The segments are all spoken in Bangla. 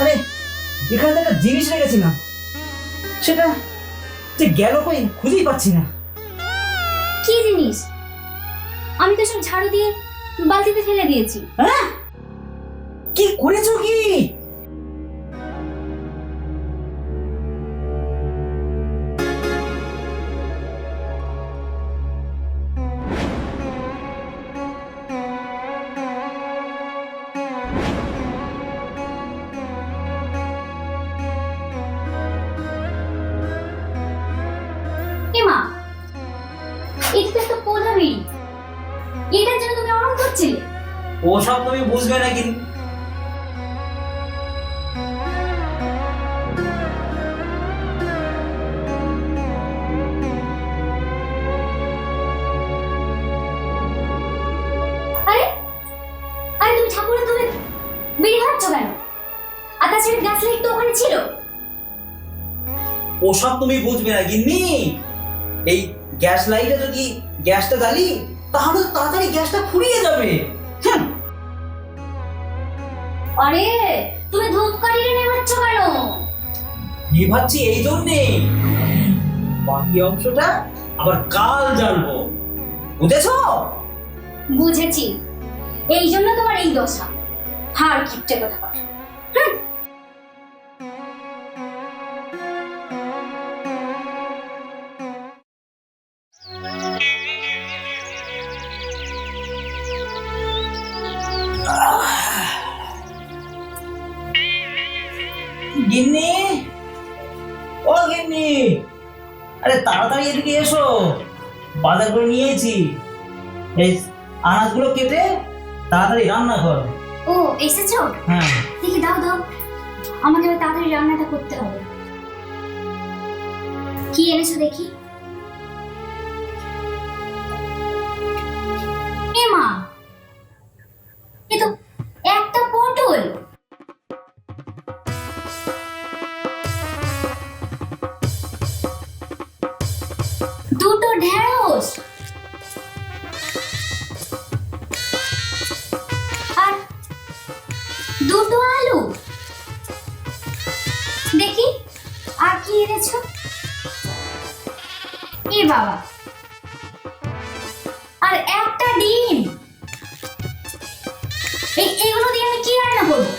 আরে এখানে একটা জিনিস রেখেছিলাম, সেটা যে গেল কই খুঁজেই পাচ্ছি না। কি জিনিস? আমি তো সব ঝাড়ু দিয়ে বালতিতে ফেলে দিয়েছি। হ্যাঁ, কি করেছো কি? এটার জন্য তুমি অরণ করছিলে? ওসব তুমি বুঝবে না কিন্তু। আরে আরে তুমি ঠাকুরের তুমি বেরিয়ে হাঁটছ কেন? আর তাছাড়া গ্যাস লাইট তো ওখানে ছিল। ওসব তুমি বুঝবে না গিন্নি। এই গ্যাস লাইটে যদি গ্যাসটা জ্বালি তাহলে তাড়াতাড়ি গ্যাসটা ফুরিয়ে যাবে। আরে তুমি ধূপকাঠিটা নেভাচ্ছ কেন? নেভাচ্ছি এই জন্যে, বাকি অংশটা আবার কাল জ্বালবো, বুঝেছো? বুঝেছি, এই জন্য তোমার এই দশা। হার কিপটে কথা বল। গিন্নি, ও গিন্নি, আরে তাড়াতাড়ি এদিকে এসো, বাজার করে নিয়েছি। এই আনাজগুলো কেটে তাড়াতাড়ি রান্না করো। ও এসেছো? হ্যাঁ। দেখি দাও দাও, আমাকে এবার তাড়াতাড়ি রান্নাটা করতে হবে। কি এনেছো দেখি? এ মা, এ তো একটা পটল। দুটো ঢেঁড়স আর দুটো আলু। দেখি আর কি এনেছো? এ বাবা, আর একটা ডিম। এগুলো দিয়ে আমি কি রান্না করবো?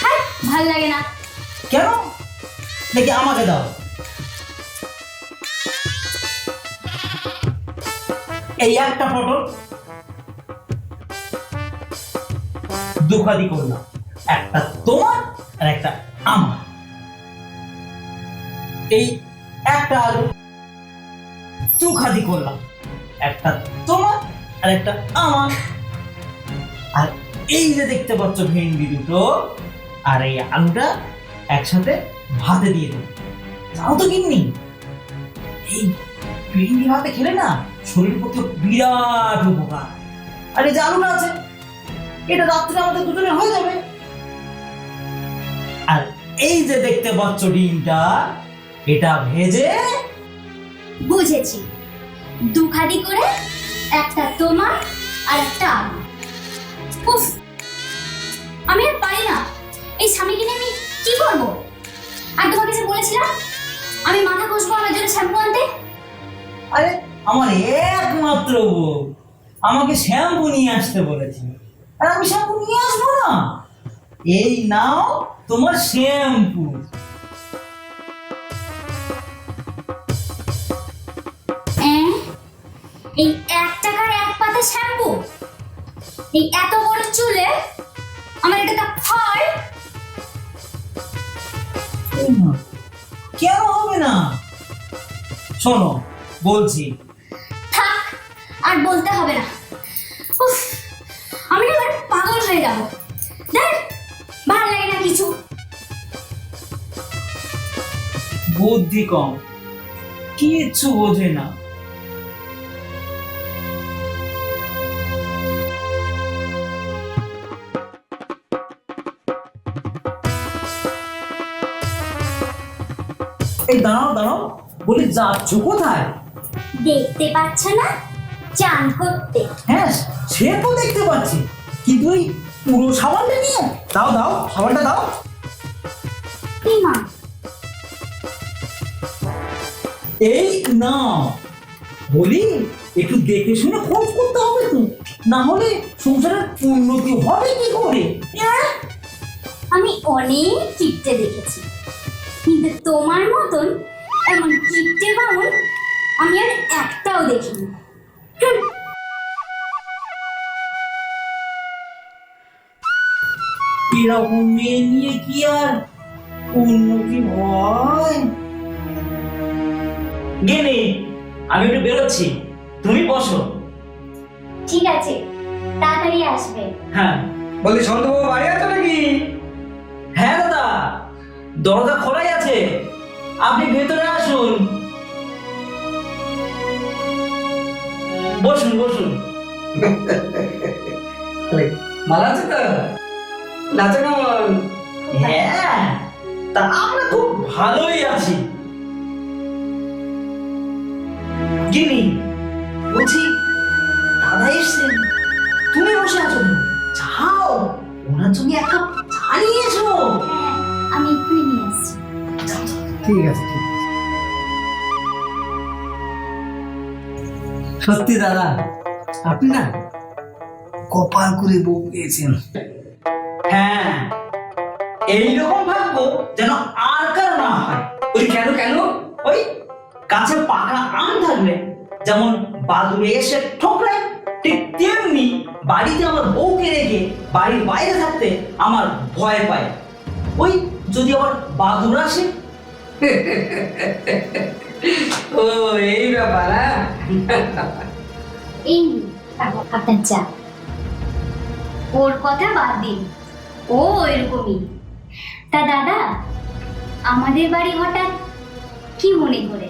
হ্যাঁ, ভাল লাগে না। কেন? দেখি আমাকে দাও। এই একটা পটল দুখাদি করলাম, একটা তোমার আর একটা আমার। এই একটা আলু দুখাদি করলাম, একটা তোমার আর একটা আমার। আর এই যে দেখতে পাচ্ছ ভেন্ডি দুটো আর এই আলুটা একসাথে ভাতে দিয়ে দেবো। তাও তো গিন্নি, এই ভেন্ডি ভাতে খেলে না শরীরের পক্ষে বিরাট উপকার। আর এই যে আলুটা আছে, এটা রাত্রে আমাদের দুজনে হয়ে যাবে। আর এই যে দেখতে পাচ্ছ ডিমটা, এটা ভেজে। বুঝেছি, দুখাদি করে, একটা তোমার আর একটা আমার। উফ, আমি আর পারি না। এই স্বামীকে নিয়ে আমি কি করবো? আর তোমাকে যে বলেছিলাম আমি মাথা ঘষবো, আমার জন্য শ্যাম্পু আনতে। আরে আমার একমাত্র বউ আমাকে শ্যাম্পু নিয়ে আসতে বলেছে, আর আমি শ্যাম্পু নিয়ে আসবো না? এই নাও তোমার শ্যাম্পু। এই 1 টাকার 1 পাতা শ্যাম্পু, এই এত বড় চুলে আমার এটা ফার। কেন হবে না। শোনো বলছি। থাক, আর বলতে হবে না। উফ, আমি না এবার পাগল হয়ে যাবো। দেখ, ভালো লাগে না কিছু। বুদ্ধি কম, কিচ্ছু বোঝে না। এই দাঁড়াও দাঁড়াও, বলি যাচ্ছ কোথায়? দেখতে পাচ্ছ না? চান করতে। হ্যাঁ সে তো দেখতে পাচ্ছি, কিন্তু ওই পুরো সাবানটা নিয়ে দাও দাও, সাবানটা দাও। কি মা? এই না, বলি একটু দেখে শুনে খোঁজ করতে হবে তো, না হলে সংসারের উন্নতি হবে কি করে? আমি অনেক কিপটে দেখেছি, কিন্তু তোমার মতন এমন কিপটে বামুন আমি আর একটাও দেখিনি। হুম। এরকম মেয়ে নিয়ে কি আর উন্নতি হয়? গেনে, আমি একটু বেরোচ্ছি, তুমি বসো। ঠিক আছে, তাড়াতাড়ি আসবে। হ্যাঁ। বলি সন্তবাবু বাড়ি আছে নাকি? হ্যাঁ দাদা, দরজা খোলাই আছে, আপনি ভেতরে আসুন। বসুন বসুন। ভালো আছে তো? নাচে কেমন? হ্যাঁ, তা আমরা খুব ভালোই আছি। গিনি, বলছি দাদা এসছেন, তুমি বসে আছো কেন? যাও, ওনার জন্য এক কাপ চা নিয়ে এসো। হ্যাঁ, আমি এক্ষুনি নিয়ে আসছি। ঠিক আছে ঠিক আছে। সত্যি দাদা, আপনি না কপাল করে বউ পেয়েছেন। হ্যাঁ, এইরকম ভাববো যেন আর কারো না হয়। ওই কেন কেন? ওই গাছে পাকা আম থাকলে যেমন বাদুড়ে এসে ঠোকরে, ঠিক তেমনি বাড়িতে আমার বউকে রেখে বাড়ির বাইরে থাকতে আমার ভয় পায়। ওই যদি আবার বাদুড় আসে। ও এই ব্যাপার। এই নিন, আপনার চা। ওর কথা বাদ দিন, ও এরকমই। তা দাদা, আমাদের বাড়ি হঠাৎ কি মনে করে?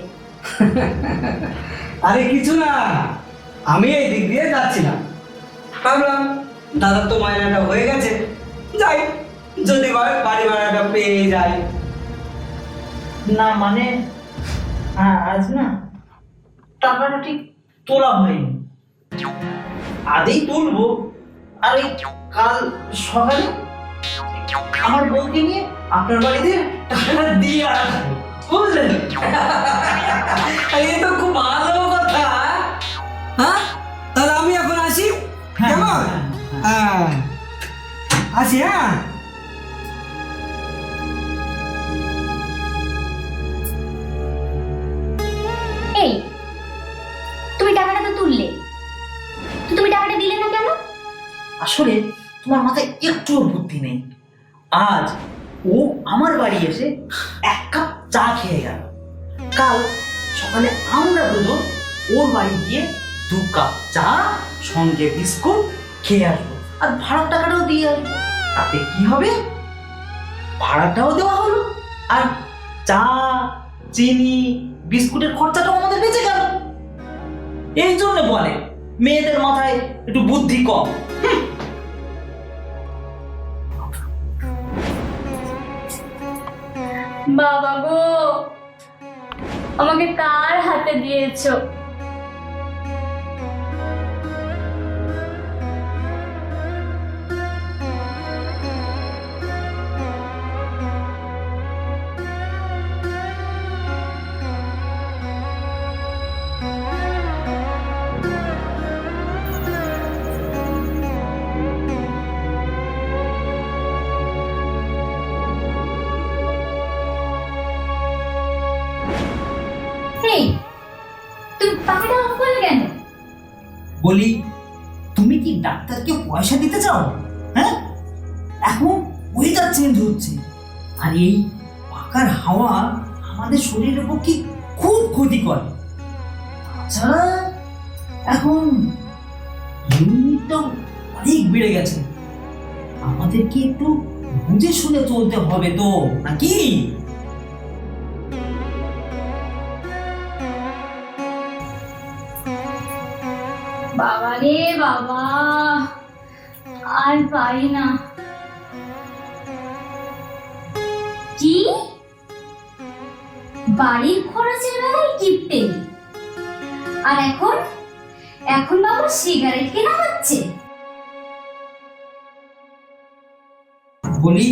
আরে কিছু না, আমি এই দিক দিয়ে যাচ্ছিলাম, ভাবলাম দাদা তো মায়নাটা হয়ে গেছে, যাই যদি বাড়ি ভাড়াটা পেয়ে যাই। না মানে আজ না টাকাটা ঠিক তোলা হয়নি, আজই তুলবো। আর এই কাল সকালে আমার বউকে নিয়ে আপনার বাড়িতে টাকাটা দিয়ে আসবো, বুঝলেন? এই তো খুব ভালো কথা। হ্যাঁ, তাহলে আমি এখন আসি, কেমন? হ্যাঁ আসি। হ্যাঁ এই, তুমি টাকাটা তো তুললে, তো তুমি টাকাটা দিলে না কেন? আসলে তোমার মাথায় একটুও বুদ্ধি নেই। আজ ও আমার বাড়ি এসে এক কাপ চা খেয়ে গেল, কাল সকালে আমরা দুজন ওর বাড়ি গিয়ে 2 কাপ চা সঙ্গে বিস্কুট খেয়ে আসবো, আর ভাড়ার টাকাটাও দিয়ে আসবো। তাতে কি হবে? ভাড়াটাও দেওয়া হলো, আর চা চিনি বিস্কুটের খরচাটাও আমাদের বেঁচে গেল। এই জন্য বলে মেয়েদের মাথায় একটু বুদ্ধি কম। বাবা গো, আমাকে কার হাতে দিয়েছো? এই, তুমি পাখাটা অফ করলে কেন? বলি, তুমি কি ডাক্তারকে পয়সা দিতে চাও? হ্যাঁ, এখন ওয়েদার চেঞ্জ হচ্ছে, আর এই পাকার হাওয়া আমাদের শরীরের পক্ষে খুব ক্ষতিকর। তাছাড়া এখন ইউনিটটাও অনেক বেড়ে গেছে, আমাদেরকে একটু বুঝে শুনে চলতে হবে তো, নাকি? বাবা রে বাবা, আর পারি না। কি বাড়ির খরচের বেলায় টিপতে, আর এখন এখন বাবু সিগারেট কেনা হচ্ছে? বলি,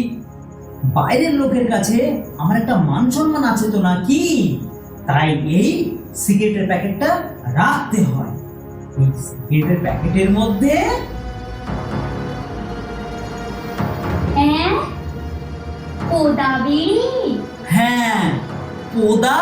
বাইরের লোকের কাছে আমার একটা মান সম্মান আছে তো, নাকি? তাই এই সিগারেটের প্যাকেটটা রাখতে হয়। এই সিগারেটের প্যাকেটের মধ্যে হ্যাঁ, পোদা বিড়ি। হ্যাঁ, পোদা